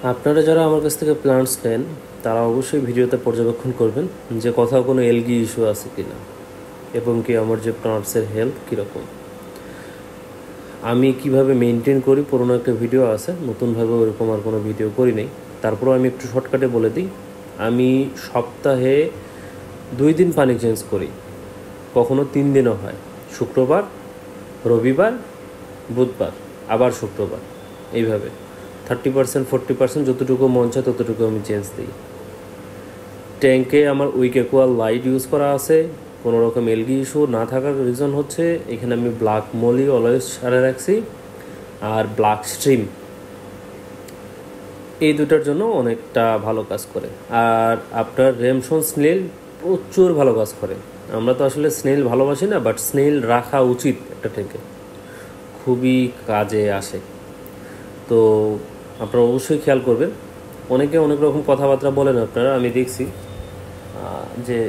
আপনারা যারা আমার কাছ থেকে প্ল্যান্টস নেন তারা অবশ্যই ভিডিওতে পর্যবেক্ষণ করবেন যে কোথাও কোনো এলগি ইস্যু আছে কি না, এবং কি আমার যে প্ল্যান্টসের হেলথ কীরকম, আমি কিভাবে মেনটেন করি। পুরোনো একটা ভিডিও আছে, নতুনভাবে ওরকম আর কোনো ভিডিও করি নেই। তারপরেও আমি একটু শর্টকাটে বলে দিই, আমি সপ্তাহে 2 দিন পানি চেঞ্জ করি, কখনো 3 দিনও হয়। শুক্রবার, রবিবার, বুধবার, আবার শুক্রবার, এইভাবে 30% 40% যতটুকু মন চায় ততটুকু আমি চেঞ্জ দিই। ট্যাঙ্কে আমার উইকেকুয়াল লাইট ইউজ করা আছে। কোনো রকম এলগি ইস্যু না থাকার রিজন হচ্ছে এখানে আমি ব্ল্যাক মলি অলওয়েজ সারে রাখছি, আর ব্ল্যাক স্ট্রিম, এই দুটার জন্য অনেকটা ভালো কাজ করে। আর আপনার রেমসন স্নেল প্রচুর ভালো কাজ করে। আমরা তো আসলে স্নেল ভালোবাসি না, বাট স্নেল রাখা উচিত একটা ট্যাঙ্কে, খুবই কাজে আসে। তো আপনারা অবশ্যই খেয়াল করবেন। অনেকে অনেক রকম কথাবার্তা বলেন আপনারা, আমি দেখছি যে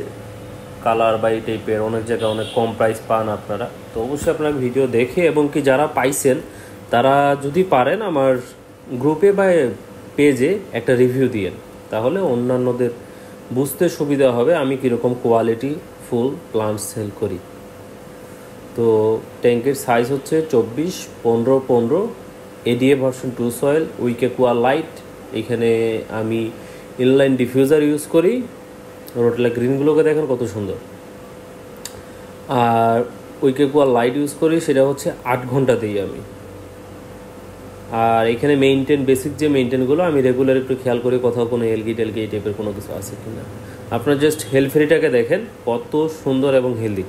কালার বা এই টাইপের অনেক জায়গায় অনেক কম প্রাইস পান আপনারা। তো অবশ্যই আপনারা ভিডিও দেখে, এবং কি যারা পাইছেন তারা যদি পারেন আমার গ্রুপে বা পেজে একটা রিভিউ দিয়েন, তাহলে অন্যান্যদের বুঝতে সুবিধা হবে আমি কীরকম কোয়ালিটি ফুল প্লান্ট সেল করি। তো ট্যাঙ্কের সাইজ হচ্ছে 24-15-15, এডিএ ভার্সন 2 সয়েল, উইকেকুয়া লাইট। এখানে আমি ইনলাইন ডিফিউজার ইউজ করি। রোটেলা গ্রিনগুলোকে দেখেন কত সুন্দর। আর উইকেকুয়া লাইট ইউজ করি, সেটা হচ্ছে 8 ঘন্টা দিই আমি। আর এখানে বেসিক যে মেনটেনগুলো আমি রেগুলার একটু খেয়াল করি কোথাও কোনো এলগি টেলগি এই টাইপের কোনো কিছু আছে কি না। আপনার জাস্ট হেলফেরিটাকে দেখেন কত সুন্দর এবং হেলদি।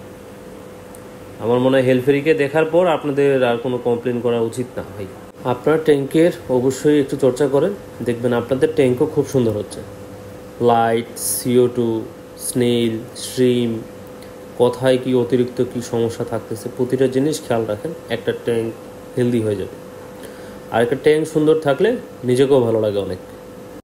আমার মনে হয় হেলফেরিকে দেখার পর আপনাদের আর কোনো কমপ্লেন করা উচিত না ভাই। আপনার ট্যাঙ্কের অবশ্যই একটু চর্চা করেন, দেখবেন আপনাদের ট্যাঙ্কও খুব সুন্দর হচ্ছে। লাইট, CO2, স্নেল, স্ট্রিম, কোথায় কি অতিরিক্ত কি সমস্যা থাকতেছে প্রতিটা জিনিস খেয়াল রাখেন, একটা ট্যাঙ্ক হেলদি হয়ে যাবে। আর একটা ট্যাঙ্ক সুন্দর থাকলে নিজেকেও ভালো লাগে অনেক।